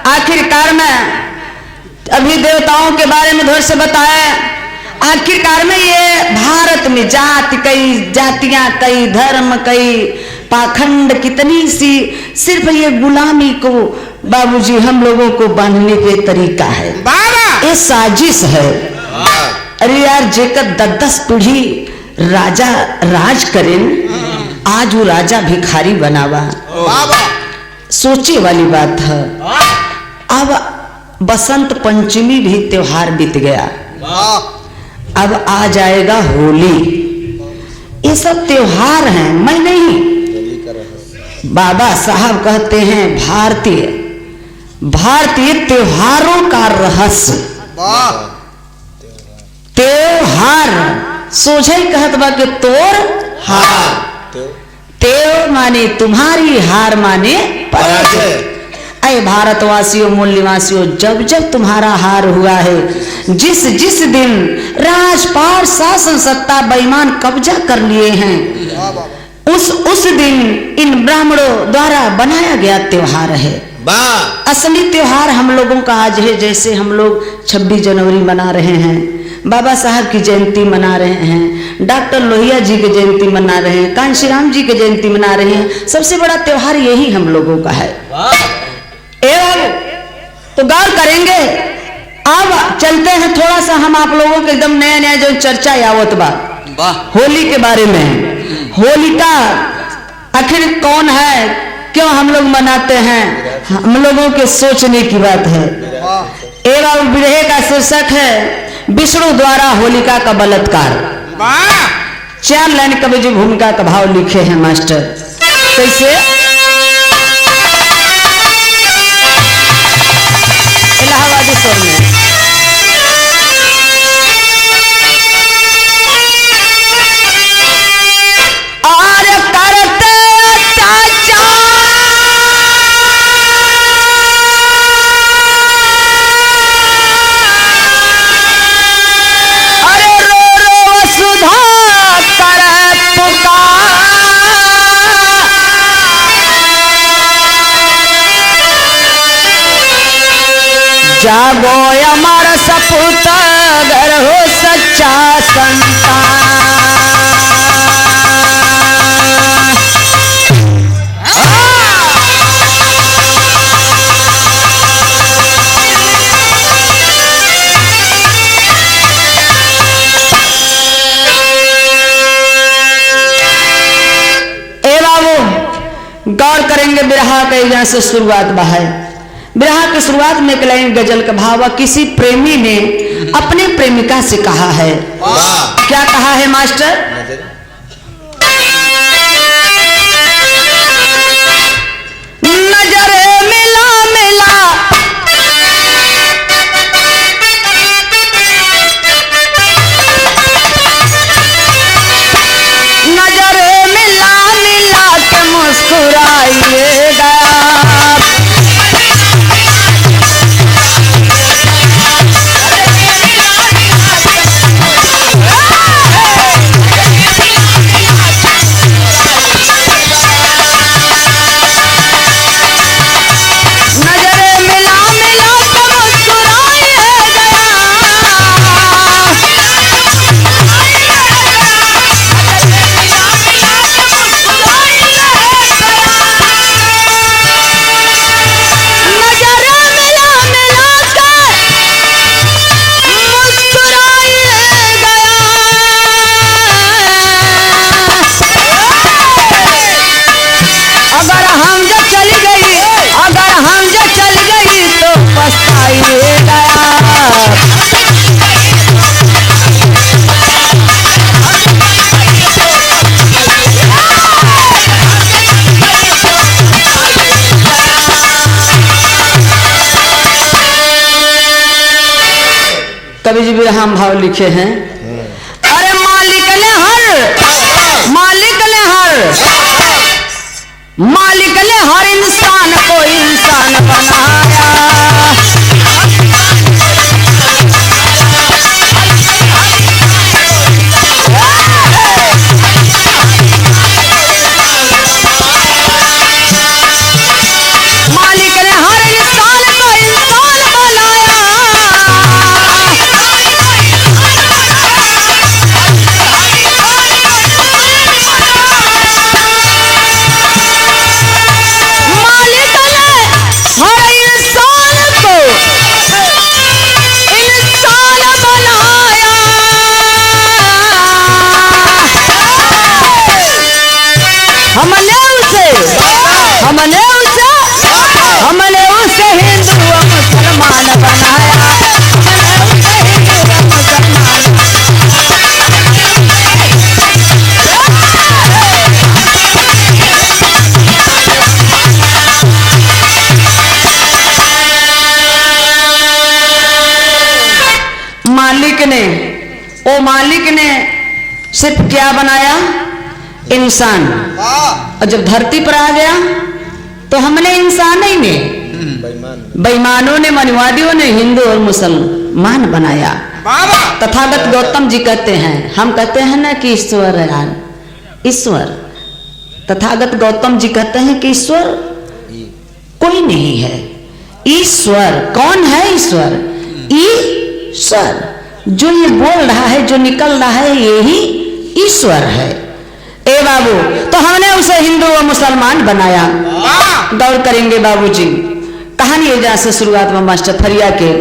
आखिरकार में अभी देवताओं के बारे में धोर से बताया। आखिरकार में ये भारत में जाति कई जातियां, कई धर्म, कई पाखंड, कितनी सी, सिर्फ ये गुलामी को बाबूजी हम लोगों को बांधने के तरीका है, ये साजिश है। अरे यार जेकर 10 पीढ़ी राजा राज करें, आज वो राजा भिखारी बनावा, सोचे वाली बात है। अब बसंत पंचमी भी त्योहार बीत गया, अब आ जाएगा होली। ये सब त्योहार हैं, मैं नहीं। बाबा साहब कहते हैं भारतीय त्योहारों का रहस्य। त्योहार सोझे कहत बा के तोर हार, त्यों माने तुम्हारी, हार माने पराजय। अय भारतवासियों, मूल निवासियों, जब जब तुम्हारा हार हुआ है, जिस जिस दिन राजपाट शासन सत्ता बेईमान कब्जा कर लिए हैं, उस दिन इन ब्राह्मणों द्वारा बनाया गया त्योहार है। असली त्योहार हम लोगों का आज है। जैसे हम लोग 26 जनवरी मना रहे हैं, बाबा साहब की जयंती मना रहे हैं, डॉक्टर लोहिया जी की जयंती मना रहे हैं, कांशीराम जी की जयंती मना रहे हैं। सबसे बड़ा त्योहार यही हम लोगों का है। तो गौर करेंगे। अब चलते हैं थोड़ा सा हम आप लोगों के एकदम नया नया जो चर्चा यावत बा होली के बारे में। होलिका आखिर कौन है, क्यों हम लोग मनाते हैं, हम लोगों के सोचने की बात है। एवं विरह का शीर्षक है विष्णु द्वारा होलिका का बलात्कार। 4 लाइन कवि जी भूमिका का भाव लिखे हैं मास्टर। कैसे? इलाहाबादी स्वर में। जागो हमारा सपूत अगर हो सच्चा संतान। ए बाबू गौर करेंगे बिरहा के यहाँ से शुरुआत है। बिरहा की शुरुआत में एक लाइन गजल का भाव। किसी प्रेमी ने अपने प्रेमिका से कहा है, क्या कहा है मास्टर? नजरे मिला मिला नजरे मिला मिला के मुस्कुराइएगा। कवि जी बिरहा में भाव लिखे हैं। अरे मालिक ने हर इंसान को इंसान बनाया। मालिक ने हर इंसान को वो मालिक ने सिर्फ क्या बनाया? इंसान। और जब धरती पर आ गया तो हमने इंसान ही ने, बेईमानों ने, मनवादियों ने हिंदू और मुसलमान बनाया। तथागत गौतम जी कहते हैं, हम कहते हैं ना कि ईश्वर है यार, ईश्वर। तथागत गौतम जी कहते हैं कि ईश्वर कोई नहीं है। ईश्वर कौन है? ईश्वर, ईश्वर जो ये बोल रहा है, जो निकल रहा है, यही ईश्वर है। ए बाबू, तो हमने उसे हिंदू और मुसलमान बनाया। गौर करेंगे बाबूजी, कहानी है जहां से शुरुआत में मास्टर फरिया के।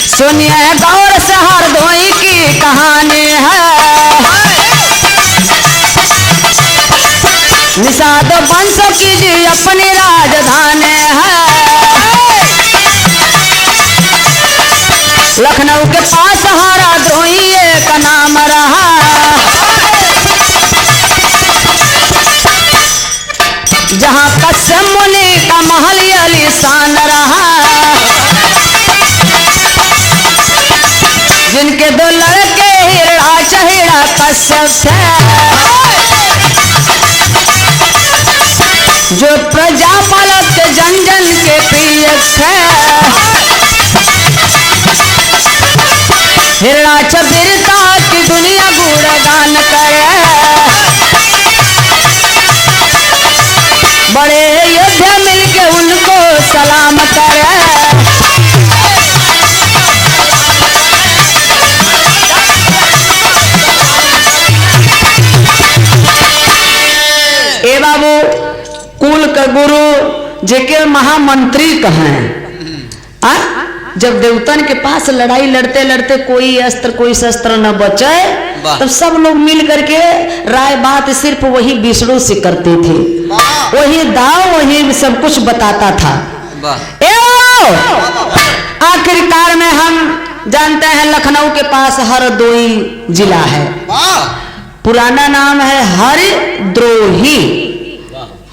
सुनिए गौर से हरदोई की कहानी है, निषाद वंश कीजिए अपनी राजधानी है। लखनऊ के पास हरदोई का नाम रहा, जहाँ कश्यप मुनि का महल आलीशान रहा, जिनके दो लड़के हिरणाक्ष हिरण्यकश्यप थे, जो प्रजापालक जन जन के प्रिय थे। हिरणाक्ष वीरता की दुनिया गुणगान करे, बड़े योद्धा मिलके उनको सलाम करे। ए बाबू, कुल का गुरु जेके महामंत्री कहें, जब देवतन के पास लड़ाई लड़ते लड़ते कोई अस्त्र कोई शस्त्र न बचे, तब सब लोग मिल करके राय बात सिर्फ वही विष्णु से करते थे। वही दाव, वही सब कुछ बताता था। आखिरकार में हम जानते हैं लखनऊ के पास हरदोई जिला है। पुराना नाम है हरिद्रोही।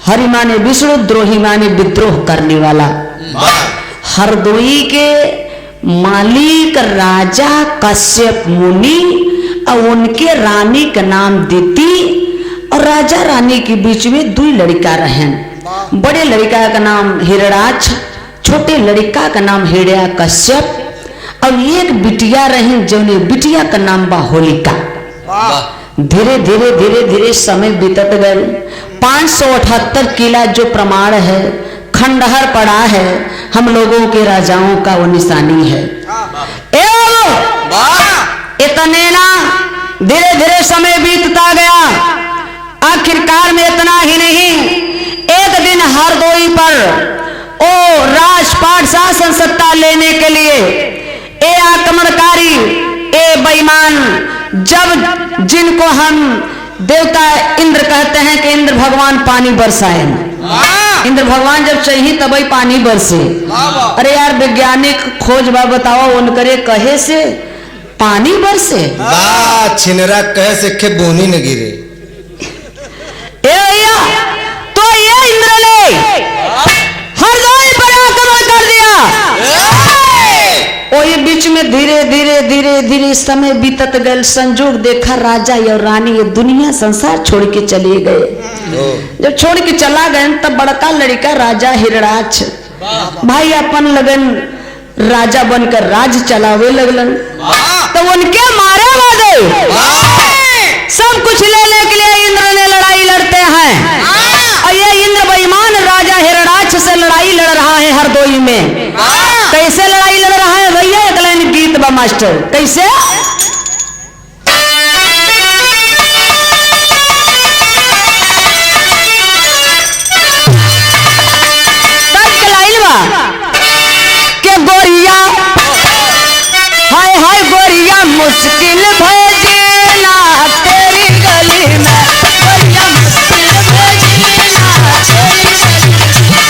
हरि माने विष्णु, द्रोही माने विद्रोह करने वाला। हरदोई के मालिक राजा कश्यप मुनि और उनके रानी का नाम दिति, और राजा रानी के बीच में दो लड़का रहे। बड़े लड़का का नाम हिरणाक्ष, छोटे लड़का का नाम हिरण्यकश्यप, और एक बिटिया रही जो बिटिया का नाम बा होलिका। धीरे धीरे धीरे धीरे समय बीतत गए। 578 किला जो प्रमाण है, खंडहर पड़ा है, हम लोगों के राजाओं का वो निशानी है। इतने ना धीरे धीरे समय बीतता गया। आखिरकार में इतना ही नहीं, एक दिन हरदोई पर ओ राजपाट शासन सत्ता लेने के लिए ए आक्रमणकारी, ए बेईमान, जब जिनको हम देवता इंद्र कहते हैं कि इंद्र भगवान पानी बरसाए, इंद्र भगवान जब चाहिए तब ही पानी बरसे। अरे यार वैज्ञानिक खोज बा बताओ, उनकरे कहे से पानी बरसे, छिनरा कहे से के बोनी न गिरे। तो ये इंद्र ने हरदोई पर आक्रमण कर दिया। और बीच में धीरे धीरे धीरे धीरे समय बीतत गए। संजोग देखा राजा और रानी ये दुनिया संसार छोड़ के चले गए। जब छोड़ के चला गए तब बड़का लड़का राजा हिरणाक्ष भाई अपन लगन राजा बनकर राज चलावे लगलन। तो उनके मारे वादे सब कुछ लेने के लिए इंद्र ने लड़ाई लड़ते हैं। और ये इंद्र बेईमान राजा हिरणाक्ष से लड़ाई लड़ रहा है हरदोई में। कैसे लड़ाई लड़ रहा है भैया? एक लाइन गीत बा मास्टर, कैसे? के गोरिया हाय हाय गोरिया मुश्किल भेजना तेरी गली में, गोरिया मुश्किल भेजना तेरी गली में।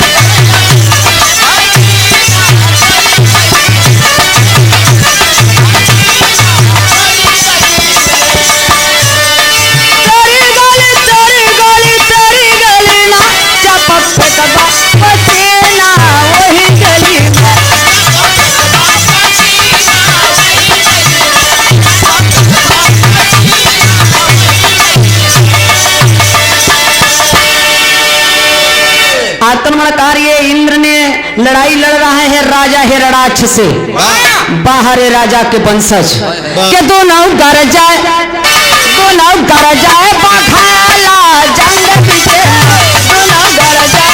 लड़ाई लड़ रहा है राजा हिरणाक्ष से, बाहर है राजा के वंशज के दोनों गरजाए बघाला जंग पीछे, दोनों गरजाए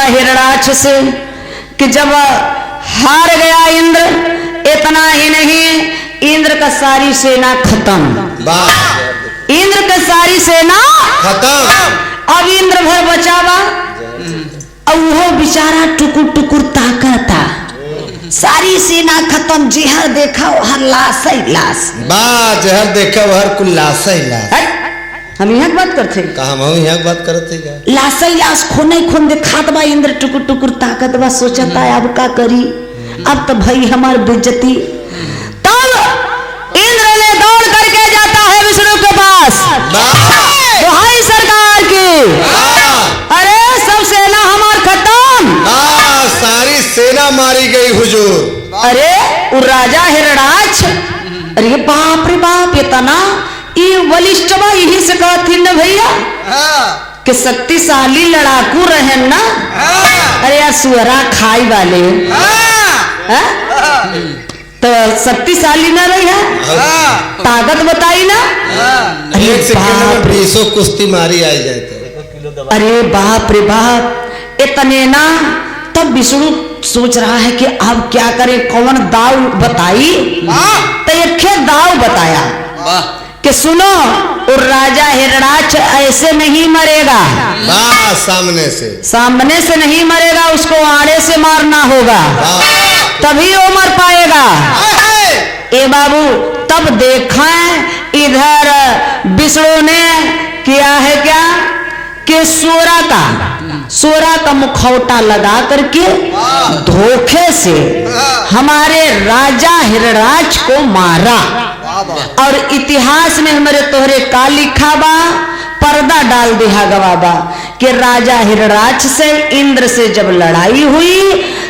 हिरणाक्ष से कि जब हार गया इंद्र, इतना ही नहीं, इंद्र का सारी सेना खत्म, इंद्र का सारी सेना खत्म। अब इंद्र भर बचावा, अब वो बेचारा टुकुर टुकुर ताकता, सारी सेना खत्म, जहर देखा वहर लाश ही लाश, जहर देखा वहर कुल लाश ही लाश। हम यहाँ बात करते हम यहाँ बात करते लाश ही लाश, खून ही खून दिखात बा, इंद्र टुकुर टुकुर ताकत बा, सोचता है अब का करी, अब तो भाई हमार बेइज्जती। तब इंद्र ने दौड़ करके जाता है विष्णु के पास, दुहाई सरकार की, अरे सब सेना हमार खत्म, सारी सेना मारी गई हुजूर। अरे वो राजा हिरणाक्ष, अरे बाप रे बाप, इतना ये बलिष्ठवा, यही से कहती न भैया कि शक्तिशाली लड़ाकू रहे ना, अरे यार सुअरा खाई वाले तो शक्तिशाली ना रही है, ताकत बताई ना, एक सेकंड में 20 कुश्ती मारी आई जाए तो, अरे बाप रे बाप, इतने ना। तब विष्णु सोच रहा है कि अब क्या करे, कौन दाव बताई, तो एक दाव बताया कि सुनो, और राजा हिरणाक्ष ऐसे नहीं मरेगा, सामने से नहीं मरेगा, उसको आड़े से मारना होगा, तभी वो मर पाएगा। ए बाबू, तब देखा इधर विष्णु ने किया है क्या कि सोरा का मुखौटा लगा करके धोखे से हमारे राजा हिरणाक्ष को मारा, और इतिहास में हमारे तोहरे का लिखा बा, पर्दा डाल दिया गवाबा कि राजा हिरणाक्ष से इंद्र से जब लड़ाई हुई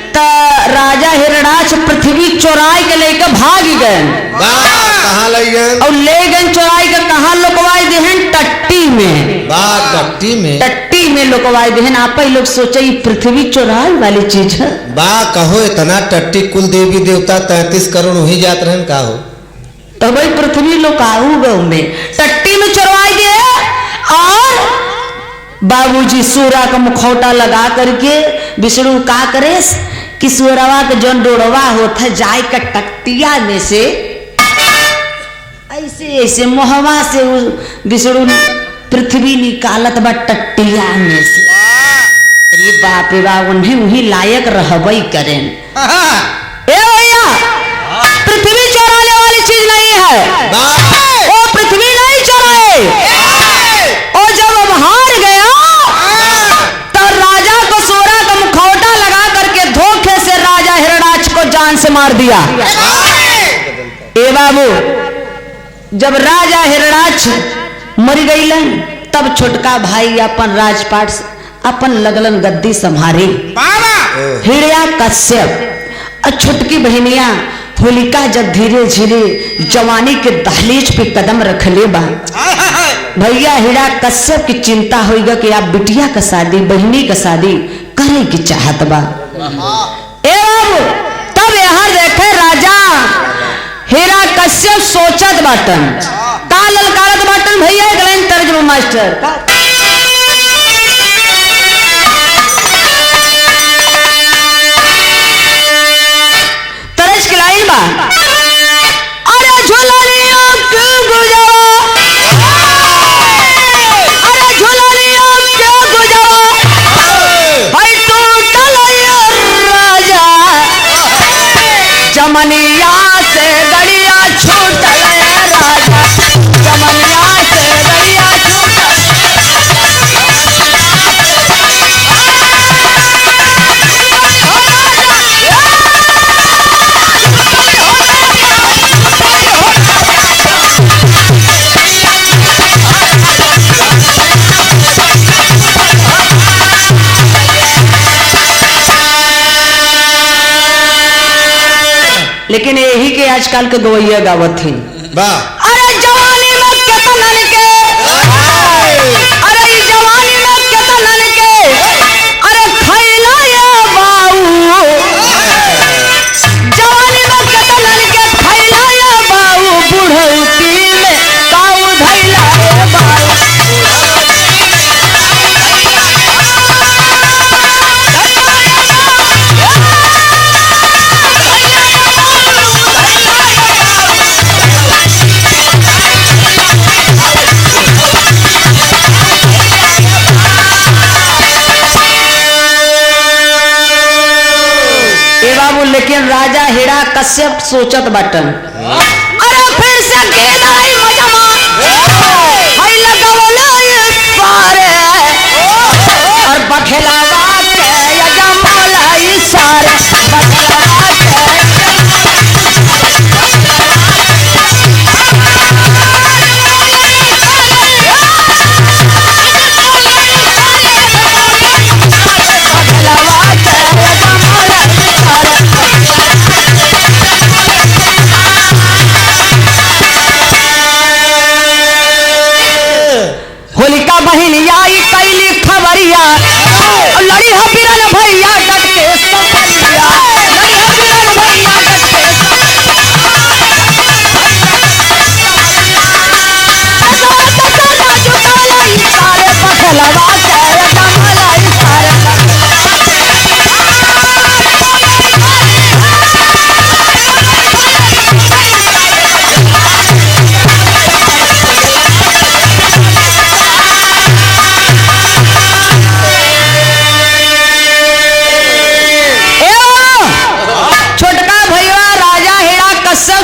तो राजा हिरणाक्ष पृथ्वी चोराई के लेकर भाग गए, कहाँ ले गए, और ले गए चोराई के, कहाँ लुकवाई देहन, टट्टी में लुकवाई देहन। आप ही लोग सोचे पृथ्वी चोराई वाली चीज है, कहो इतना टट्टी, कुल देवी देवता 33 करोड़ वही जात रहे, का हो तो भाई पृथ्वी लोकाऊ गौ में टट्टी में चढ़वाई दे, और बाबूजी सूरा का मुखौटा लगा करके विष्णु का करे कि सूरवा के जौन डोड़वा होता जाए का टट्टिया में से ऐसे ऐसे मोहवा से विष्णु पृथ्वी निकालत बा टट्टिया में से। अरे बाप रे बाप, उन्हें वही लायक रहबई करें। ए भैया, पृथ्वी चौराने वाली चीज नहीं है, वो पृथ्वी नहीं चौराए, और जब अब हार गया तो राजा को सोरा का मुखौटा लगा करके धोखे से राजा हिरणाक्ष को जान से मार दिया। ए बाबू, जब राजा हिरणाक्ष मर गई तब छोटका भाई अपन राजपाट अपन लगलन गद्दी संभारी, हिरण्या कश्यप और छुटकी बहनिया होलिका जब धीरे धीरे जवानी के दहलीज पे कदम रख ले बा, भैया हिरण्या कश्यप की चिंता होगा कि आप बिटिया का शादी बहनी का शादी करे की चाहत बा। तब यहाँ देखे राजा हिरण्या कश्यप सोचत बाटन का ललकारत बाटन भैया एक लाइन तर्जुमा मास्टर का तरज की लाइन बा, अरे झुलनियों क्यों गुजरा, अरे झुलनियों क्यों गुजरा, भाई टूटल राजा जमनिया से गड़िया छूटल राजा, जमनिया से गड़िया छूटल। लेकिन यही के आजकल के गवैया गावत थी, अरे जवानी में केतनन के, अरे जवानी में केतनन के, अरे खैला ये बाऊ, जवानी में केतनन के खैला ये बाऊ, बुढ़ौती में काऊ धैला ये बाऊ। लेकिन राजा हिरण्या कश्यप सोचत बाटन, अरे फिर से गेंद आई मजमा, हई लगवला ये पारे, और बखेलावा के यजमाला ई सारे, बखेलावा के होलिका बहनी आई कैली खबरिया, लड़ी हो बिरन भैया डट के सफरिया, लड़ी हो बिरन भैया डट के सारे पखलवा के कमला सारे।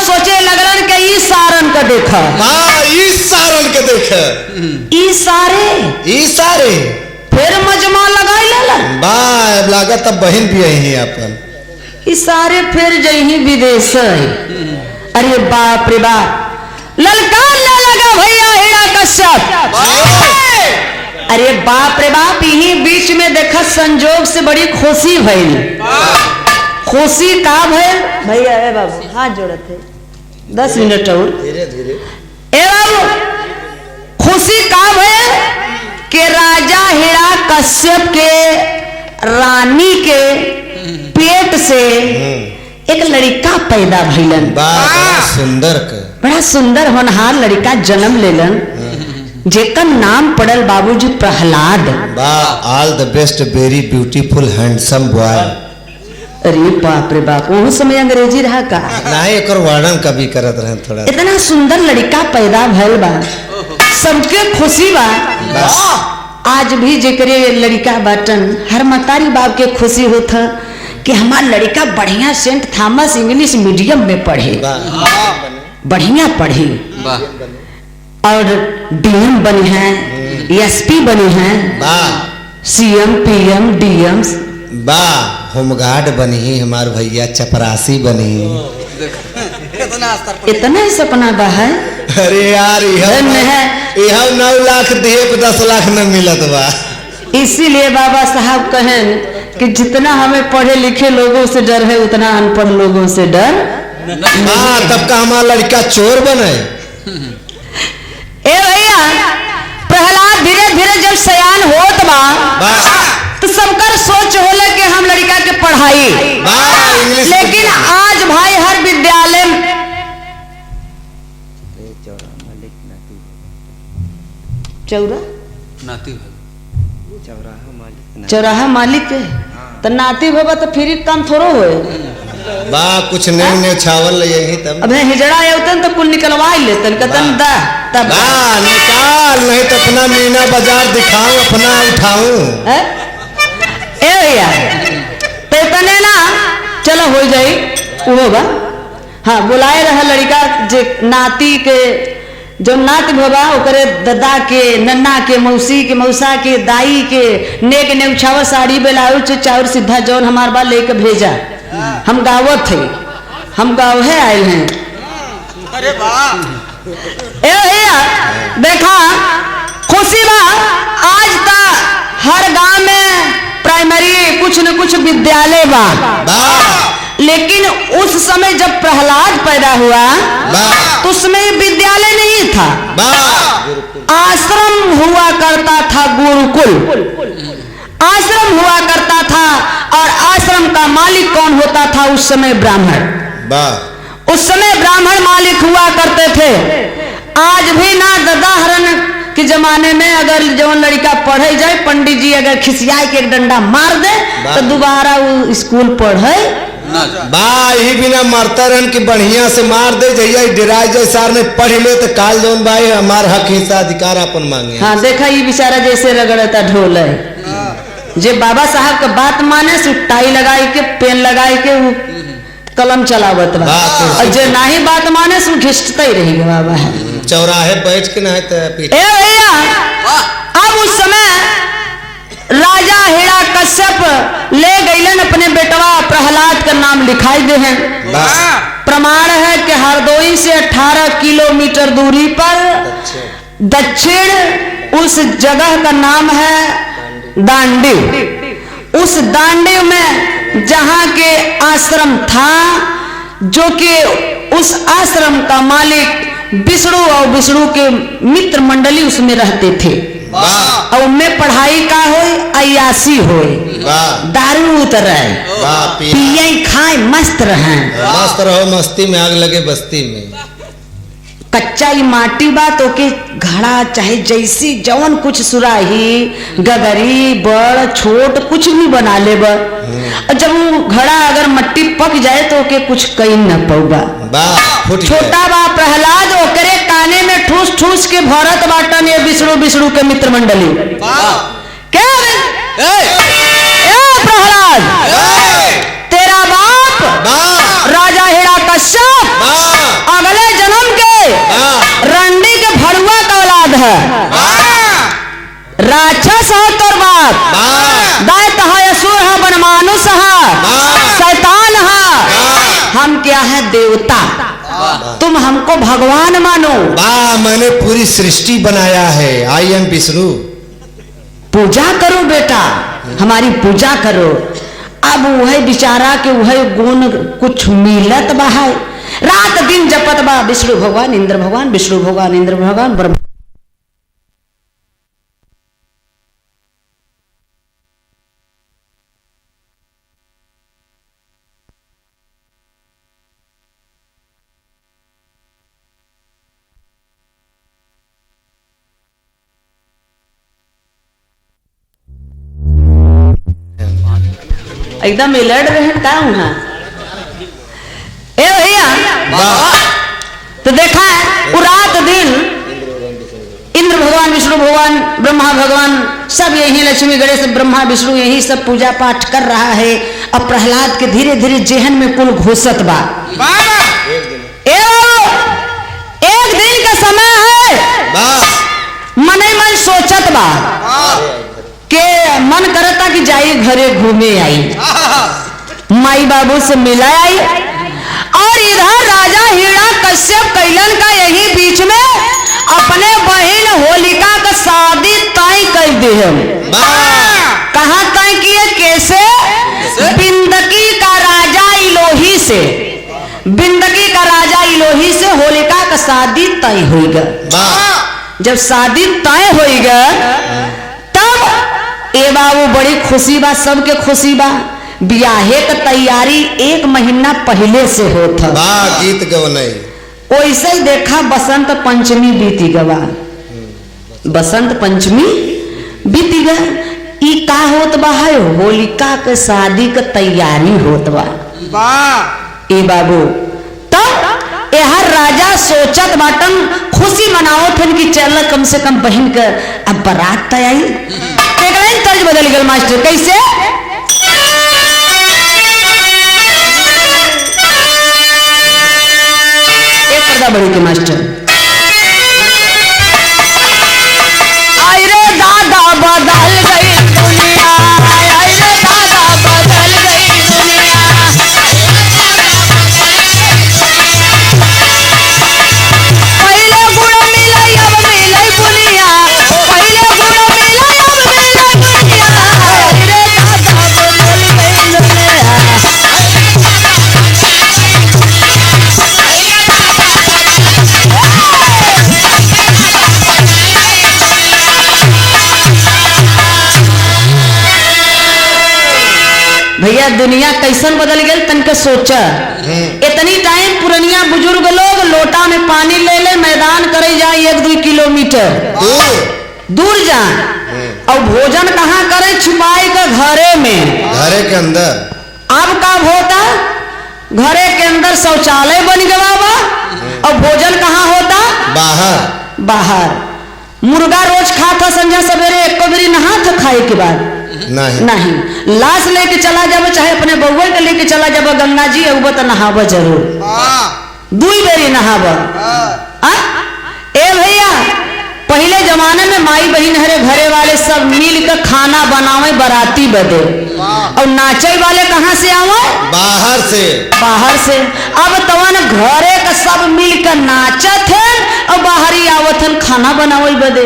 सोचे लगलन के ई सारन का देखा, हाँ ई सारन के देखा, ई सारे फिर मजमा लगाई लेलन बा, लागत अब बहन भी यही अपन ई सारे फिर जही विदेश। अरे बाप रे बाप, ललकार न लगा भैया हिरण्या कश्यप, अरे बाप रे बाप, यही बीच में देखा संजोग से बड़ी खुशी भइल। खुशी का भइल भैया, ए बाबू हाथ जोड़त है 10 मिनट और धीरे धीरे, ए बाबू खुशी का भइल कि राजा हिरण्या कश्यप के रानी के पेट से एक लड़का पैदा भइलन, बड़ा सुंदर होनहार लड़का जन्म लेलन, जेकर नाम पड़ल बाबूजी Prahlad. All the best, very beautiful handsome boy. अरे बाप रे बाप, वो समय अंग्रेजी रहा का नहीं, एक वर्णन कभी करत रहे थोड़ा। इतना सुंदर लड़का पैदा भइल बा, सबके खुशी बा। आज भी जेकरे लड़का बाटन हर मतारी बाप के खुशी होता कि हमारा लड़का बढ़िया सेंट थॉमस इंग्लिश मीडियम में पढ़े, बढ़िया पढ़े और डीएम बने हैं, एसपी बने हैं, सीएम पीएम डीएम, होमगार्ड बनी, हमारे भैया चपरासी बनी, इतना ही सपना बा है। अरे यार यह 9 लाख दिए 10 लाख न मिलत बा। इसीलिए बाबा साहब कहें कि जितना हमें पढ़े लिखे लोगों से डर है उतना अनपढ़ लोगों से डर। हाँ, तब का हमारा लड़का चोर बने। ए भैया, प्रहलाद धीरे धीरे जब सयान होत बा तो सबकर सोच होला कि हम लड़का के पढ़ाई, लेकिन आज भाई हर विद्यालय में चौराहा मालिक है तो नाती बाबा तो फिर काम थोड़ो होए बा कुछ नहीं ने छावल यही तब अब हिजड़ा आयतन तो कुल निकलवा लेतन कतन दा तब निकाल, नहीं तो अपना मीना बाजार दिखाऊं, अपना उठाऊं। ए भैया तो तने ना चलो हो जाई वो बा। हाँ, बुलाए रहा लड़का जे नाती के जो नात भबा ओकरे दादा के, नन्ना के, मौसी के, मौसा के, दाई के नेक ने उछावा साड़ी ब्लाउज चाउर सीधा जौन हमार बा लेके भेजा। हम गावत थे, हम गाँव है आए हैं। अरे वाह, ए भैया देखा खुशी बा आज तक हर गांव में प्राइमरी कुछ न कुछ विद्यालय बा, लेकिन उस समय जब प्रहलाद पैदा हुआ तो उसमें विद्यालय नहीं था, आश्रम हुआ करता था, गुरुकुल आश्रम हुआ करता था। और आश्रम का मालिक कौन होता था उस समय? ब्राह्मण। उस समय ब्राह्मण मालिक हुआ करते थे। आज भी ना दादाहरण के जमाने में अगर जो लड़का पढ़े जाए, पंडित जी अगर खिसियाए के एक डंडा मार दे तो दोबारा वो स्कूल पढ़े ही बिना मरता रहन की बढ़िया से मार दे जइया डराय जाए सार ने पढ़ ले तो काल जौन भाई हमार हक हिस्सा अधिकार अपन मांगे। हाँ देखा, ये बेचारा जैसे रगड़ता ढोल है। जे बाबा साहब का बात माने से टाई लगाई के पेन लगाई के वो कलम चलावत बा, और जे नहीं बात माने से घिसटता ही रहेगा बाबा है। चौराहे बैठ के नहीं तो ए भैया, अब उस समय राजा हिरण्यकश्यप ले गईलन अपने बेटवा प्रहलाद का नाम लिखाई दे हैं। प्रमाण है कि हरदोई से 18 किलोमीटर दूरी पर दक्षिण उस जगह का नाम है दांडी। उस दांडी में जहां के आश्रम था, जो कि उस आश्रम का मालिक विष्णु और विष्णु के मित्र मंडली उसमें रहते थे। और उनमें पढ़ाई का होए, अयासी होए, दारू उतरे, पिए खाए, मस्त रहे। मस्त रहो, मस्ती में आग लगे बस्ती में। कच्चा ही माटी बा तो के घड़ा चाहे जैसी जवन कुछ सुराही गगरी बड़ छोट कुछ भी बना ले बा। जब वो घड़ा अगर मट्टी पक जाए तो के कुछ कहीं न पौबा। छोटा बा प्रहलाद ओकरे काने में ठूस ठूस के भरत बाटन ये विष्णु विष्णु के मित्र मंडली। क्या प्रहलाद, तेरा बाप राजा हिरण्यकश्यप अगले जन्म के रंडी के भड़ुआ का औलाद है। राक्षस है तोर बाप, दैत है, असुर है, बनमानुष है, शैतान है। हम क्या है? देवता। तुम हमको भगवान मानो। मैंने पूरी सृष्टि बनाया है। I am Vishnu. पूजा करो बेटा, हमारी पूजा करो। अब वह बिचारा के वह गुण कुछ मिलत बा है। रात दिन जपत बा विष्णु भगवान, इंद्र भगवान, विष्णु भगवान, इंद्र भगवान, ब्रह्मा। एकदम अलर्ट रहे का वहां। ए भैया तो देखा है वो रात दिन इंद्र भगवान, विष्णु भगवान, ब्रह्मा भगवान सब यही, लक्ष्मी गणेश ब्रह्मा विष्णु यही सब पूजा पाठ कर रहा है। अब प्रहलाद के धीरे धीरे जेहन में कुल घुसत बा। एक दिन का समय है, मने मन सोचत बा के मन करता कि जाई घरे घूमे आई, माई बाबू से मिला आई। और इधर राजा हिरण्यकश्यप कैलन का यही बीच में अपने बहन होलिका का शादी तय कर दी है। कहाँ तय किए? कैसे? बिंदकी का राजा इलोही से, बिंदकी का राजा इलोही से होलिका का शादी तय हुई गा। जब शादी तय हुई गा तब ए बाबू बड़ी खुशी बा, सबके खुशी बा। ब्याहे का तैयारी 1 महीना पहले से होता। गीत गवनई वैसे ही देखा बसंत पंचमी बीती गवा, बसंत पंचमी बीती गा। ई का होत बा है? होलिका के शादी का तैयारी होत बा। ए बाबू तब हर राजा सोचत बाटन, खुशी मनाओ थे कि चल कम से कम बहन का अब बारात तय आई। तर्ज बदल गल मास्टर, कैसे? एक पर्दा बढ़ी के मास्टर, आई रे दादा बदल गई दुनिया, आई रे दादा बदल गई दुनिया। पहले गुण मिले अब मिले बुनिया, पहले गुण मिले अब मिले बुनिया। आई रे दादा बदल गई दुनिया। भैया दुनिया कैसन बदल गई तनके सोचा। इतनी टाइम पुरनिया बुजुर्ग लोग लोटा में पानी ले ले मैदान करे जाए 1-2 किलोमीटर दूर जाए और भोजन कहाँ करे? छुपाई के घरे में, घरे के अंदर। अब कब होता? घरे के अंदर शौचालय बन गया बा और भोजन कहाँ होता? बाहर। बाहर। मुर्गा रोज खाता, संझा सवेरे 1 बारी नहा था खाए के बाद नहीं। लाश लेके चला जाबे, चाहे अपने बउआ के लेके चला जाबे गंगा जी, अब तो नहाबा जरूर, 2 बेरी नहाबा। ए भैया पहले जमाने में माई बहन हरे घरे वाले सब मिल कर खाना बनावे बराती बदे, और नाचे वाले कहाँ से आवे? बाहर से। बाहर से। अब तवन घरे का सब मिल कर नाचत है और बाहरी आवत है खाना बनावे बदे।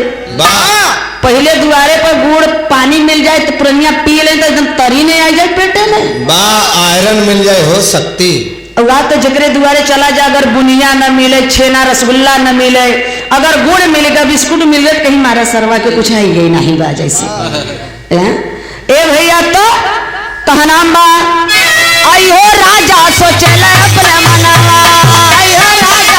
पहले दुआरे पर गुड़ पानी मिल जाए तो पुरनिया पी ले तो एकदम तरी नहीं आ जाए पेटे में, आयरन मिल जाए हो सकती। तो जगरे दुआरे चला जा, अगर बुनिया न मिले, छेना रसगुल्ला न मिले, अगर गुड़ मिलेगा, बिस्कुट मिल गए, कहीं मारा सरवा के कुछ है यही नहीं बा जैसे। ए भैया तो कहनाम बा, आई हो राजा सोचेला अपने मनावा, आई हो राजा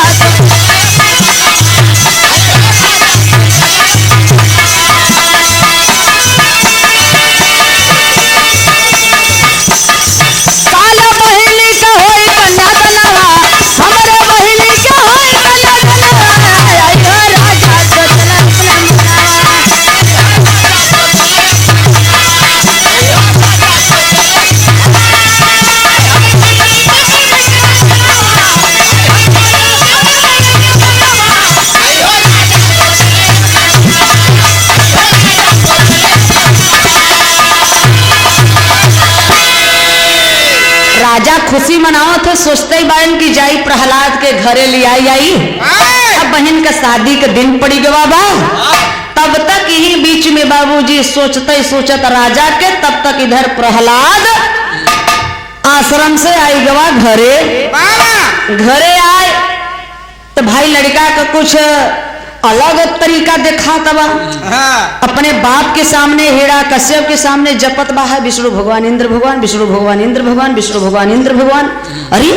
राजा खुशी मनाओ थे, सोचते ही बारन की जाई प्रहलाद के घरे ले आई। अब बहन का शादी का दिन पड़ी गवा बा। तब तक यही बीच में बाबूजी सोचते सोचत राजा के, तब तक इधर प्रहलाद आश्रम से आई गवा घरे। घरे आए तो भाई लड़का का कुछ अलग तरीका देखा तबा। अपने बाप के सामने हेड़ा कश्यप के सामने जपत बा है विष्णु भगवान इंद्र भगवान, विष्णु भगवान इंद्र भगवान, विष्णु भगवान इंद्र भगवान। अरे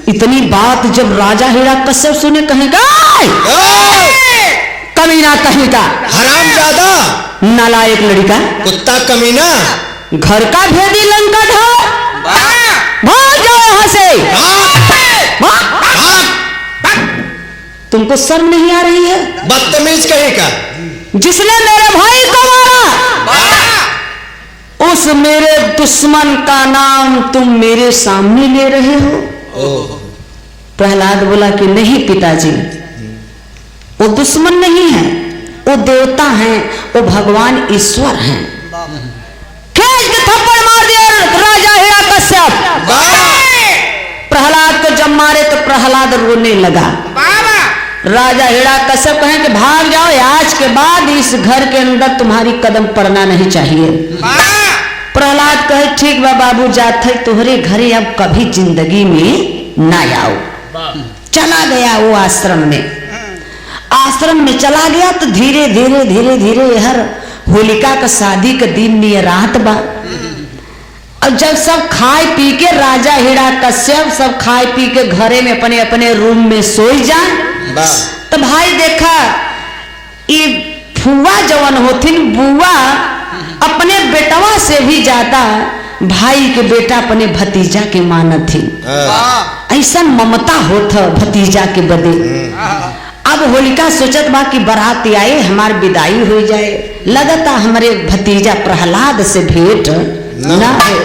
इतनी बात जब राजा हेड़ा कश्यप सुने, कहेगा कमीना, कहेगा हरामजादा, नालायक लड़का, कुत्ता कमीना, घर का भेदी लंका था, भाग जाओ यहाँ से। तुमको शर्म नहीं आ रही है? बदतमीज कहेगा। जिसने मेरे भाई को मारा उस मेरे दुश्मन का नाम तुम मेरे सामने ले रहे हो। प्रहलाद बोला कि नहीं पिताजी, वो दुश्मन नहीं है, वो देवता हैं, वो भगवान ईश्वर हैं। खींच के थप्पड़ मार दिया राजा हिरण्यकश्यप। प्रहलाद को जब मारे तो प्रहलाद रोने लगा। राजा हिरण्यकश्यप कहें कि भाग जाओ, आज के बाद इस घर के अंदर तुम्हारी कदम पड़ना नहीं चाहिए। प्रहलाद कहे ठीक बा बाबू, जात है तुम्हारे घरे अब कभी जिंदगी में ना आओ। चला गया वो आश्रम में। आश्रम में चला गया तो धीरे धीरे धीरे धीरे हर होलिका का शादी का दिन नहीं रात बा। अब जब सब खाए पी के राजा हिरण्यकश्यप सब खाए पी के घरे में अपने अपने रूम में सोई जाए, तो भाई देखा ये फुआ जवन होथिन बुआ अपने बेटवा से भी ज्यादा भाई के बेटा अपने भतीजा के मानत थी। ऐसा ममता होता भतीजा के बदे। अब होलिका सोचत बा कि बारात आए हमार विदाई हो जाए, लगता हमारे भतीजा प्रहलाद से भेंट ना हो।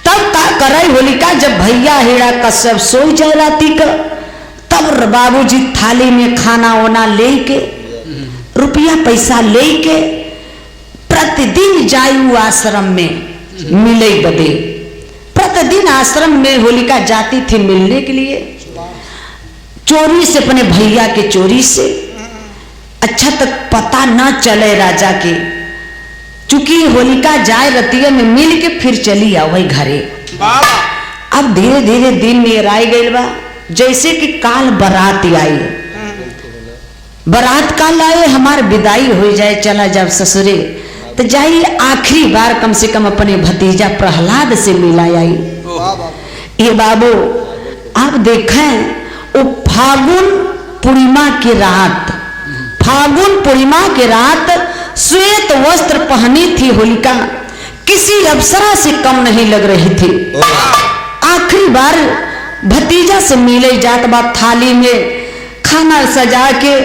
तब का करे होलिका, जब भैया हिरण्यकश्यप सो जाए राती का, तब बाबूजी थाली में खाना वाना लेके रुपया पैसा लेके प्रतिदिन जायु आश्रम में मिले बदे। प्रतिदिन आश्रम में होलिका जाती थी मिलने के लिए, चोरी से अपने भैया के चोरी से। अच्छा तक पता ना चले राजा के, चूंकि होलिका जाए रतिया में मिल के फिर चली आ वही घरे। अब धीरे धीरे दिन में आई गई बा, जैसे कि काल बारात आई, बारात काल आए हमार विदाई हो जाए, चला जब ससुरे तो जाइए आखिरी बार कम से कम अपने भतीजा प्रहलाद से मिला आई। ये बाबू आप देखें वो फागुन पूर्णिमा की रात, फागुन पूर्णिमा की रात श्वेत वस्त्र पहनी थी होलिका, किसी अप्सरा से कम नहीं लग रही थी। आखिरी बार भतीजा से मिले जात बात, थाली में खाना सजा के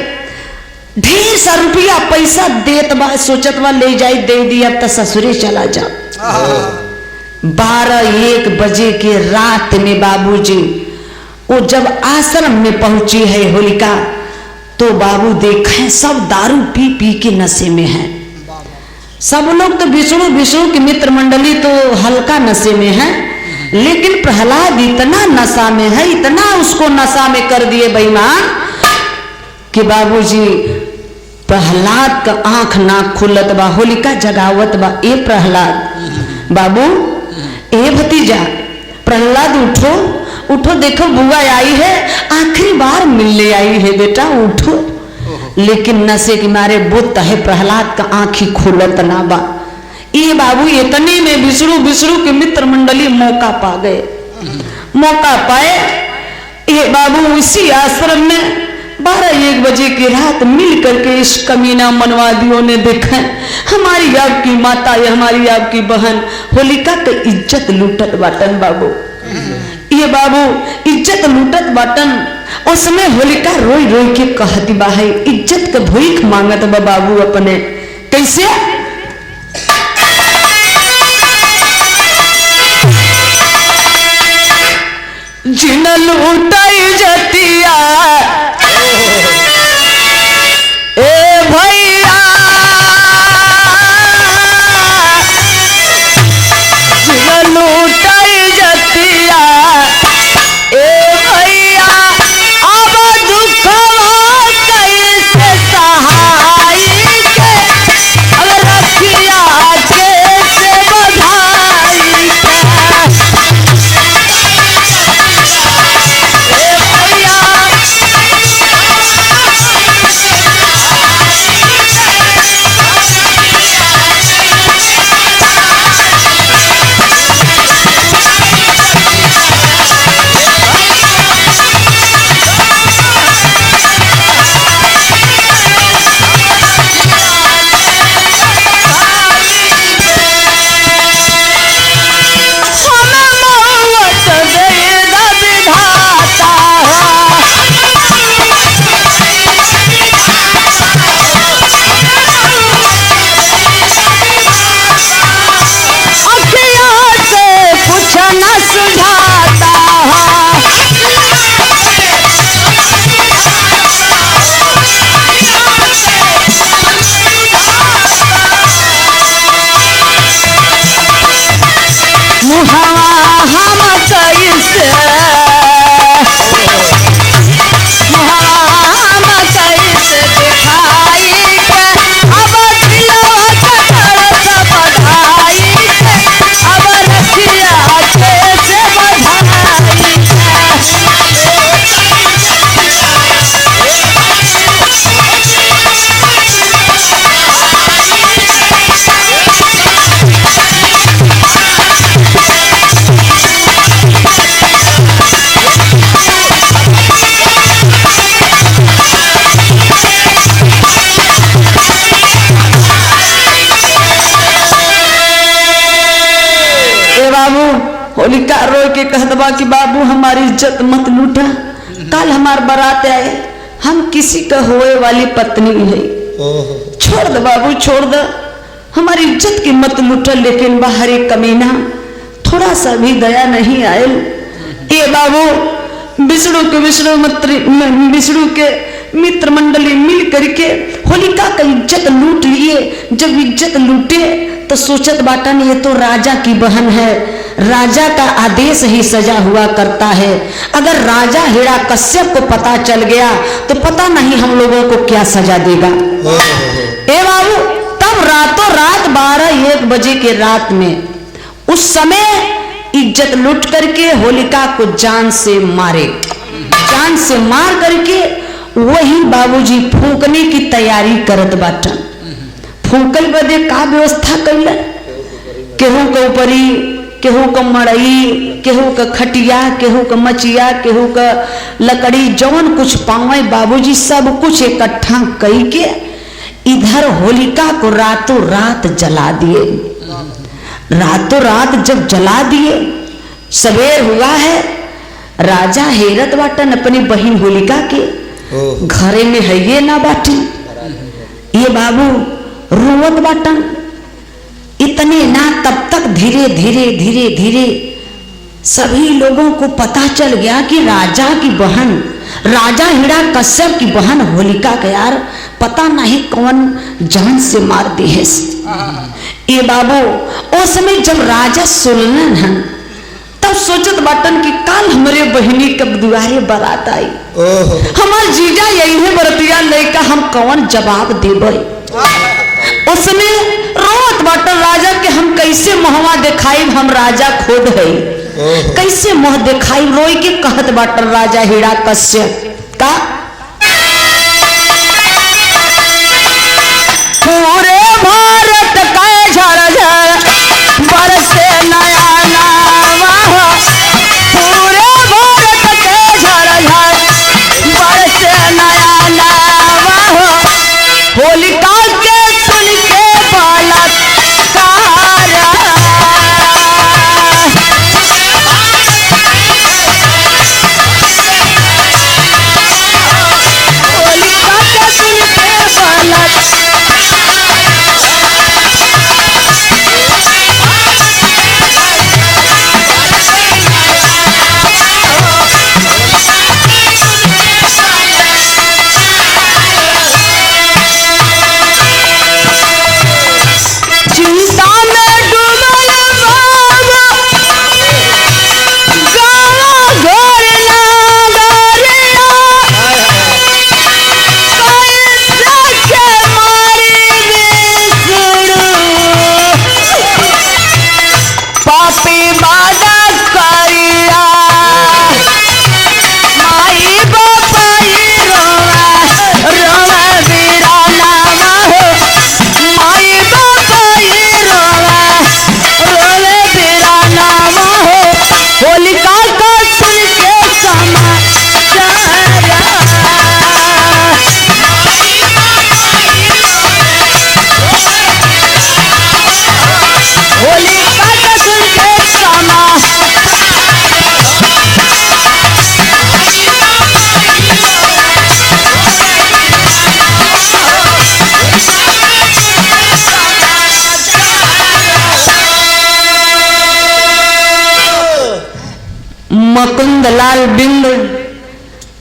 ढेर सा रुपया पैसा देत बा, सोचत बा ले जाए दे दिया तो ससुरे चला जा। 12-1 बजे के रात में बाबूजी वो जब आश्रम में पहुंची है होलिका, तो बाबू देखें सब दारू पी पी के नशे में है। सब लोग तो विष्णु की मित्र मंडली तो हल्का नशे में है, लेकिन प्रहलाद इतना नशा में है, इतना उसको नशा में कर दिए बेईमान कि बाबूजी प्रहलाद का आंख ना खुलत बा। होलिका जगावत बा, ए प्रहलाद बाबू, ए भतीजा प्रहलाद उठो उठो, देखो बुआ आई है, आखिरी बार मिलने आई है बेटा, उठो। लेकिन नशे के मारे बुत है प्रहलाद का आंखी खुलत ना बा। ये बाबू इतने में विष्णु के मित्र मंडली मौका पा गए, मौका पाए। ये बाबू उसी आश्रम में 12-1 बजे की रात मिल करके इस कमीना मनवादियों ने देखा हमारी आपकी माता या हमारी आपकी बहन होलिका तो इज्जत लूटत बाटन बाबू। ये बाबू इज्जत लूटत बाटन, उसमें होलिका रोई रोई के कहती बा है, इज्जत का भूख मांगत बा बाबू अपने। कैसे? जिन लूटाई जतिया ए भैया, जिन लूटाई जतिया ए भैया, अब दुखवा कैसे सहाई के, अब रखिया कैसे बधाई का। ए भैया हमारी इज्जत मत लूटा। कल हमार बारात आए, हम किसी का होए वाली पत्नी है, छोड़ दो बाबू छोड़ दो, हमारी इज्जत की मत लूटा। लेकिन बाहर एक कमीना थोड़ा सा भी दया नहीं आए। ये बाबू विष्णु के मित्र मंडली मिल करके होलिका का इज्जत लूट लिए। जब इज्जत लूटे तो सोचत बाटन ये तो राजा की बहन है, राजा का आदेश ही सजा हुआ करता है। अगर राजा हिरण्यकश्यप को पता चल गया तो पता नहीं हम लोगों को क्या सजा देगा। ए बाबू तब रातों रात 12-1 बजे के रात में उस समय इज्जत लूट करके होलिका को जान से मारे। जान से मार करके वही बाबूजी फूकने की तैयारी करत बाटन। फूकल बदे का व्यवस्था कैलन, केहू के ऊपरी, केहू का मड़ई, केहू का खटिया, केहू का मचिया, केहू का लकड़ी, जौन कुछ पावे बाबूजी सब कुछ इकट्ठा कई के इधर होलिका को रातों रात जला दिए। रातों रात जब जला दिए, सवेर हुआ है, राजा हेरत बाटन अपनी बहन होलिका के घरे में है ये ना बाटी। ये बाबू रोवत बाटन इतने ना, तब तक धीरे धीरे धीरे धीरे सभी लोगों को पता चल गया कि राजा की बहन, राजा हिरण्यकश्यप की बहन होलिका के यार पता नहीं कौन जान से मार दी है। ये बाबू उस समय जब राजा सुनलन हन तब सोचत बाटन कि काल हमारे बहनी कब दुआरे बारात आई, हमार जीजा यही है बरतिया लेका हम कौन जवाब देबे। उसमें रोत बाटन राजा के हम कैसे मुहवा दिखाई, हम राजा खुद है कैसे मुंह दिखाई। रोई के कहत बाटन राजा हिरण्यकश्यप का पूरे भारत का झरझर बरसे नया नावा, पूरे भारत के झरझर बरसे नया नावा। होलिका के सुन के बालक सहारा, होलिका के सुन के बालक चिंता में डूबल बाबा गावा घर नागरिया, कैसे के मारी विष्णु पापी बादा करिया। माई बापाई रोवा रोवा वीराना हो, माई बापाई रोवा रोवे वीराना हो। होलिका का सुन के समाचार, होलिका का सुन के मुकुंद लाल बिंद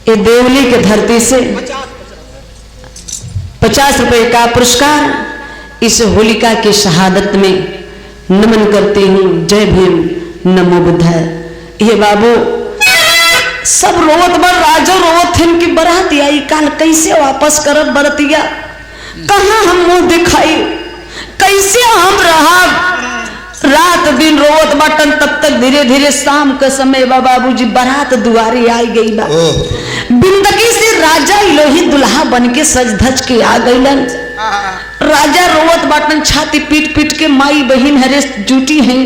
ये देवली के धरती से 50 रुपए का पुरस्कार इस होलिका की शहादत में नमन करती हूँ। जय भीम नमो बुद्धाय। ये बाबू सब रोवत बर, राजो रोवत थे कि बरात आई काल कैसे वापस करब बरतिया, कहाँ हम मुंह दिखाई, कैसे हम रहा। रात दिन रोवत बाटन तब तक धीरे धीरे शाम के समय बाबूजी बारात दुआरे आई गई बा। बिंदगी से राजा इलोही दुल्हा बन के सज धज के आ गईलन। राजा रोवत बाटन छाती पीट पीट के, माई बहन हरे जुटी हैं।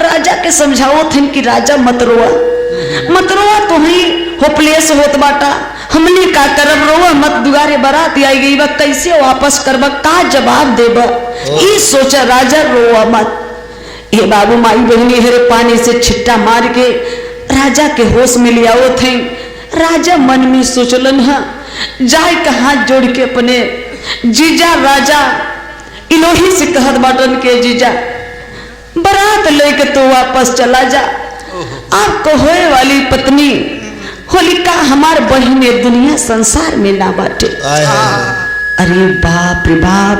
राजा के समझाओ थे कि राजा मत रोआ तो ही होपलेस होत बाटा, हमने का करब, रोआ मत, दुआरे बारात आई गई बा, कैसे वापस करबा, का जवाब देबा। ये सोचा राजा रोआ मत। ये बाबू माई बहनी हरे पानी से छिट्टा मार के राजा के होश में लियाओ थे। राजा मन में सोचलन है जाए का हाथ जोड़ के अपने जीजा राजा इलोही से कहत बाटन के जीजा बारात लेके तो वापस चला जा। आपको होए वाली पत्नी होलिका हमार बहिने दुनिया संसार में ना बाटे। अरे बाप रे बाप,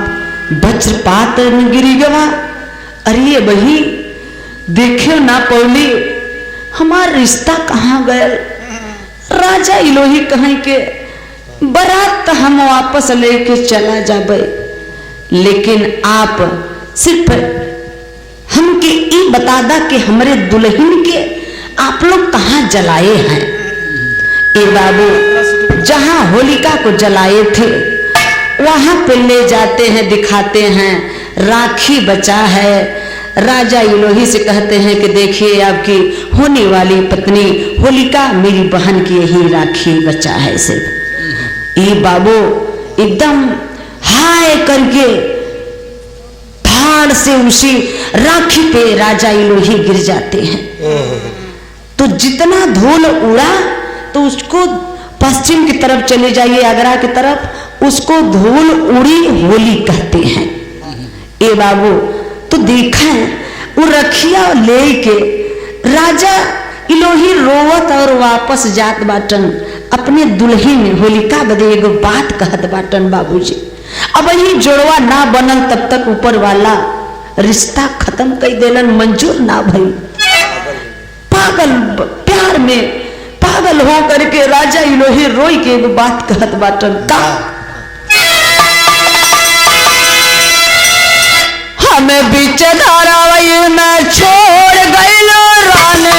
वज्रपात में गिरी गवा। अरे बही देखियो ना पौली हमार रिश्ता कहाँ गयल। राजा इलोही कहीं के बारात हम वापस लेके चला जाबे, लेकिन आप सिर्फ हमके ई बता दा कि हमारे दुल्हन के आप लोग कहाँ जलाए हैं। ए बाबू जहां होलिका को जलाए थे वहां पे ले जाते हैं, दिखाते हैं राखी बचा है। राजा इलोही से कहते हैं कि देखिए आपकी होने वाली पत्नी होलिका मेरी बहन की यही राखी बचा है सिर्फ। ये बाबू एकदम हाय करके धाड़ से उसी राखी पे राजा इलोही गिर जाते हैं। तो जितना धूल उड़ा तो उसको पश्चिम की तरफ चले जाइए, आगरा की तरफ, उसको धूल उड़ी होली कहते हैं। ए बाबू तो देखा वो रखिया लेके राजा इलोही रोवत और वापस जात बाटन अपने दुल्हन होलिका बदे एगो बात कहत बाटन बाबूजी। अब ही जोड़वा ना बनल तब तक ऊपर वाला रिश्ता खत्म कर देलन, मंजूर ना भई। पागल प्यार में पागल हो करके राजा इलोही रोई के एगो बात कहत बाटन का हमें बीच धारावाई में छोड़ गइलो राने।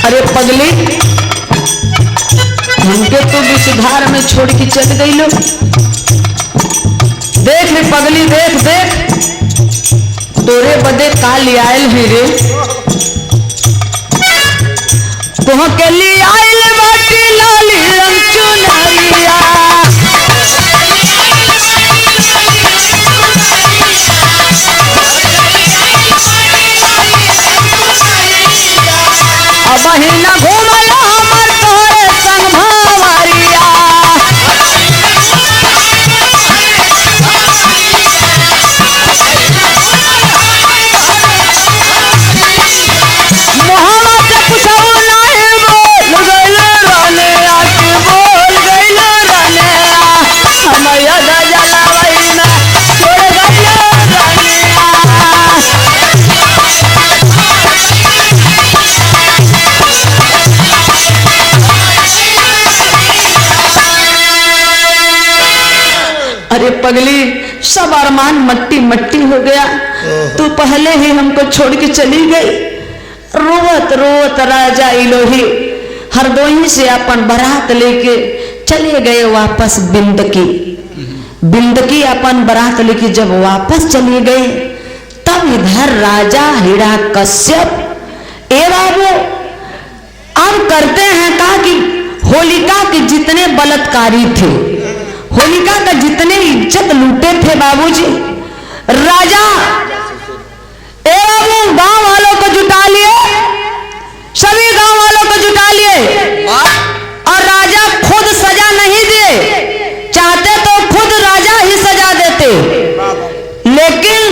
अरे पगली हमके तो विषधार में छोड़ के चल गई लो। देख रे पगली, देख देख तोरे बदे का ले आयल है रे। तुह के लिए आयल बाटी लाली रंग चुनरिया। अब ही ना घूमला हमर तोरे संग भावरिया। मोहम्मद से पूछऊ नहीं बोल गइल राने, आके बोल गइल राने। हम याद जलावई ना छोड़ गइल राने। अरे पगली सब अरमान मट्टी मट्टी हो गया। तू पहले ही हमको छोड़ के चली गई। रोवत रोवत राजा इलोही हरदोई से अपन बारात लेके चले गए वापस बिंदकी। बिंदकी अपन बारात लेके जब वापस चले गए तब इधर राजा हिरण्यकश्यप ए बाबू अब करते हैं कहा कि होलिका के जितने बलात्कारी थे, होलिका का जितने इज्जत लूटे थे बाबूजी, राजा एवं गांव वालों को जुटा लिए, सभी गांव वालों को जुटा लिए और राजा खुद सजा नहीं दिए। चाहते तो खुद राजा ही सजा देते, लेकिन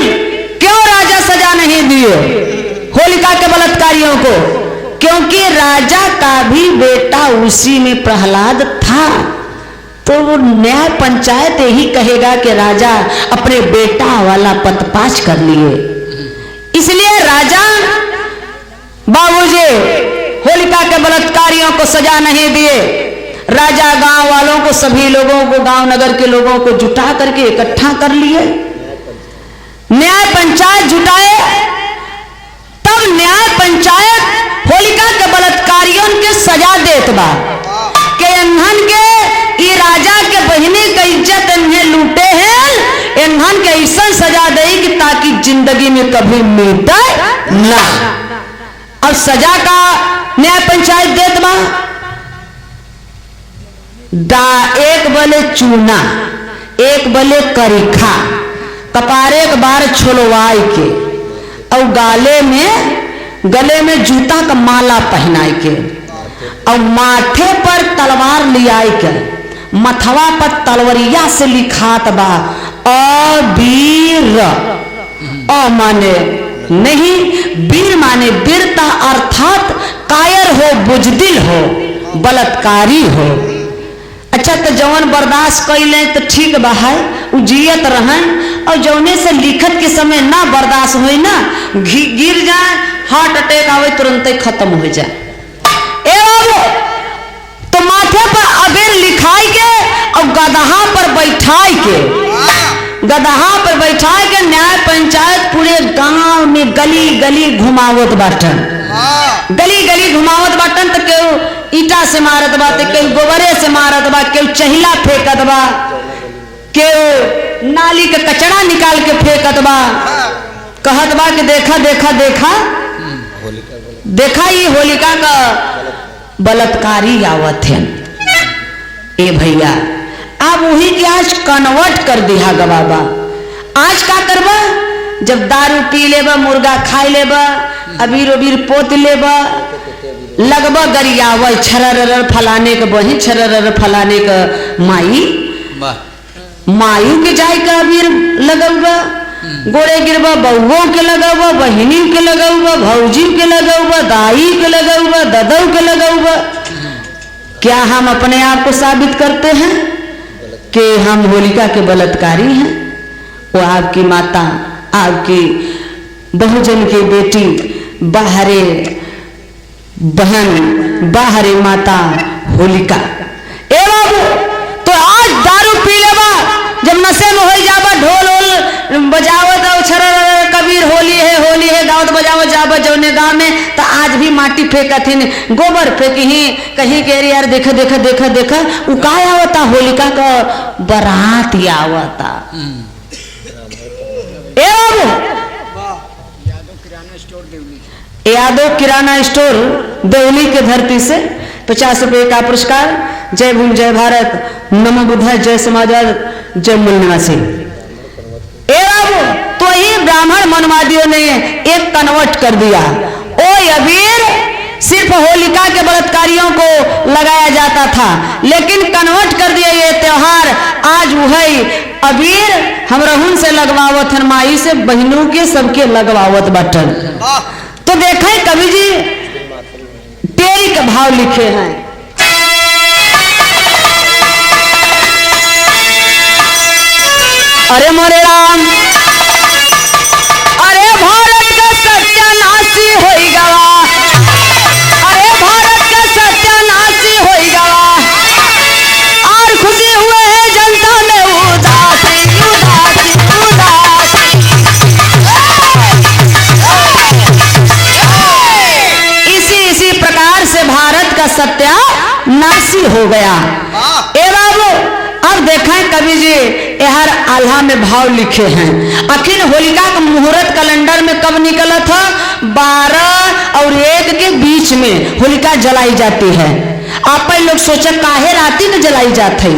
क्यों राजा सजा नहीं दिए होलिका के बलात्कारियों को? क्योंकि राजा का भी बेटा उसी में प्रहलाद था। तो वो न्याय पंचायत यही कहेगा कि राजा अपने बेटा वाला पतपाच कर लिए। इसलिए राजा बाबूजी होलिका के बलात्कारियों को सजा नहीं दिए। राजा गांव वालों को, सभी लोगों को, गांव नगर के लोगों को जुटा करके इकट्ठा कर लिए, न्याय पंचायत जुटाए। तब न्याय पंचायत होलिका के बलात्कारियों के सजा देत बा के इन्हन के ई राजा के बहिनी का इज्जत इन्हें लूटे हैं, इन्हन के ऐसा सजा दे कि ताकि जिंदगी में कभी मिटे ना। अब सजा का न्याय पंचायत देत बा, एक बले चूना, एक बले करिखा, कपारे एक बार छोलवाई के और गले में जूता का माला पहनाई के और माथे पर तलवार लियाई के, मथवा पर तलवरिया से लिखात बा अबीर। माने नहीं, वीर माने वीरता, अर्थात कायर हो, बुजदिल हो, बलात्कारी हो। अच्छा, तो जवन बर्दाश्त कैले तो ठीक बा है, उ जियत रहन, और जौने से लिखत के समय ना बर्दाश्त होई ना, गिर जाए, हार्ट अटैक आवे, तुरंत ही खत्म हो जाए। तो माथे पर अबीर लिखाई के और गदहा पर बैठाई के न्याय पंचायत पूरे गांव में गली गली घुमावत बाटन, तो केहू ईटा से मारत बा, तो केहू गोबरे से मारत बा, केहू चहिला फेंकत बा, केहू नाली के कचरा निकाल के फेंकत बा, कहत बा कि देखा देखा देखा देखा ये होलिका का बलात्कारी आवत है। ए भैया, आप वही के आज कन्वर्ट कर दिया गवाबा। आज का करबा, जब दारू पी लेबा, मुर्गा खाई लेबा, अबीर उबीर पोत लेबा, लगबा गरियावा, छरर फलाने के बहिन, छरर फलाने का मायू के जाय का अबीर लगौबा, गोड़े गिरबा, बउओं के लगौबा, बहिनी के लगौबा, भौजी के लगौबा, दाई के लगौबा, ददऊ के लगौबा। क्या हम अपने आप को साबित करते हैं कि हम होलिका के बलात्कारी हैं? वो आपकी माता, आपकी बहुजन की बेटी, बाहरे बहन, बाहरे माता होलिका। ए बाबू, तो आज दारू पी लेबा, जब नशे में हो जाबा, ढोल बजावत और छरर कबीर होली है गावत बजावत जाबा जौने गांव में, तो आज भी माटी फेंकथिन, गोबर फेंकही, कहीं के यार देखा देखा देखा देखा उ का आवता, होलिका का बारात आवता। ए बाबू, यादव किराना स्टोर देवली के धरती से 50 रुपये का पुरस्कार। जय भीम, जय भारत, नमो बुद्धाय, जय समाजवाद, जय मूल निवासी। तो ही ब्राह्मण मनवादियों ने एक कन्वर्ट कर दिया। ओ अबीर सिर्फ होलिका के बलात्कारियों को लगाया जाता था, लेकिन कन्वर्ट कर दिया ये त्योहार। आज वही अबीर हम रहून से लगवावत हन, माई से, बहनों के सबके लगवावत बटन। तो देखें कवि जी तेरी के भाव लिखे हैं। अरे मोरे राम, अरे भारत का सत्यानाशी होई गवा, अरे भारत का सत्यानाशी होई गवा, और खुशी हुए है जनता में उदासी उदासी उदासी। इसी प्रकार से भारत का सत्यानाशी हो गया। ए बाबू, अब देखें कवि जी यार आल्हा में भाव लिखे हैं। आखिर होलिका का मुहूर्त कैलेंडर में कब निकला था? 12 और 1 के बीच में होलिका जलाई जाती है। आप लोग सोचा काहे राती में जलाई जाती है?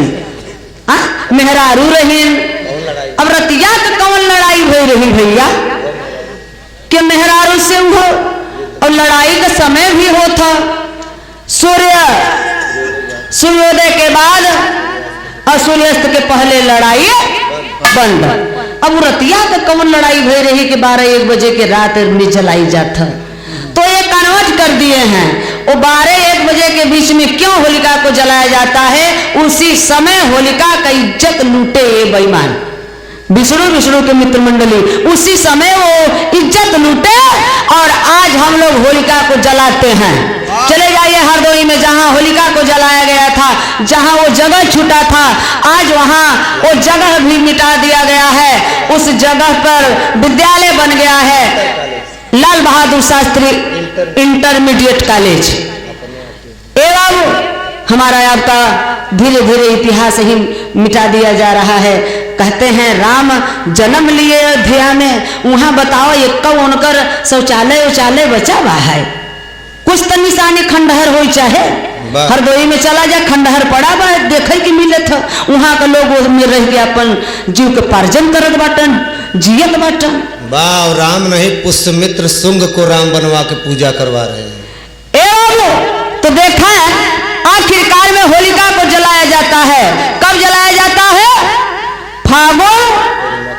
मेहरारू रहीन, अब रतिया का कौन लड़ाई हो रही भैया कि मेहरारू से हो, और लड़ाई का समय भी होता सूर्योदय के बाद और सूर्यास्त के पहले लड़ाई बंद। अब रतिया का कौन लड़ाई भई रही कि 12-1 बजे के रात में जलाई जाता, तो ये कन्वर्ट कर दिए हैं। वो 12-1 बजे के बीच में क्यों होलिका को जलाया जाता है? उसी समय होलिका का इज्जत लूटे ये बेईमान विष्णु के मित्र मंडली, उसी समय वो इज्जत लूटे और आज हम लोग होलिका को जलाते हैं। चले जाइए हरदोई में जहां होलिका को जलाया गया था, जहां वो जगह छूटा था, आज वहां वो जगह भी मिटा दिया गया है। उस जगह पर विद्यालय बन गया है, लाल बहादुर शास्त्री इंटरमीडिएट कॉलेज। एवं हमारा आपका धीरे धीरे इतिहास ही मिटा दिया जा रहा है। कहते हैं राम जन्म लिए अयोध्या में, वहां बताओ एक उनकर शौचालय बचा हुआ है, कुछ तो निशानी खंडहर हो चाहे हरदोई में चला जा, खंडहर पड़ा बा देखे के मिले था। वहां के लोग में रह के अपन जीव के पार्जन करत बाटन, जियत बाटन। वाह, राम नहीं पुष्यमित्र शुंग को राम बनवा के पूजा करवा रहे हैं। एवं तो देखा आखिरकार में होलिका को जलाया जाता है। कब जलाया जाता है? फागुन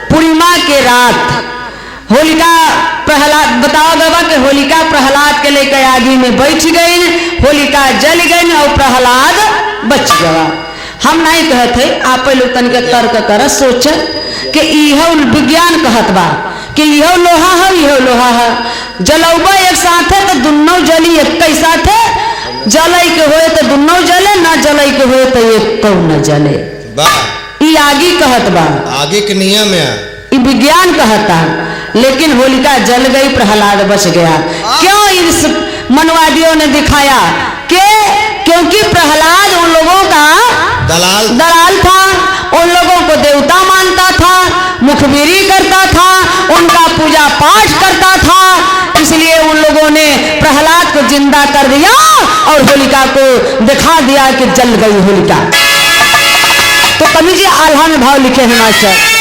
पूर्णिमा के रात। होलिका प्रहलाद, बताओ बाबा कि होलिका प्रहलाद के लेकर आगे में बैठ गई, होलिका जल गई और प्रहलाद बच गया। हम नहीं कहते, आप लोग तनिक तर्क कर सोच कि यह विज्ञान कहत बा कि यह लोहा है, यह लोहा है, जलौबा एक साथ है तो दोनों जली एक साथ है, जलई के होए तो दोनों जले, ना जलई के होए तो एक न जले। ई आगे कहत बा, आगे के नियम है, ई विज्ञान कहता। लेकिन होलिका जल गई, प्रहलाद बच गया। क्यों इस मनवादियों ने दिखाया कि क्योंकि प्रहलाद उन लोगों का दलाल था, उन लोगों को देवता मानता था, मुखबिरी करता था, उनका पूजा पाठ करता था, इसलिए उन लोगों ने प्रहलाद को जिंदा कर दिया और होलिका को दिखा दिया कि जल गई होलिका। तो कवि जी आल्हा में भाव लिखे हैं मास्टर।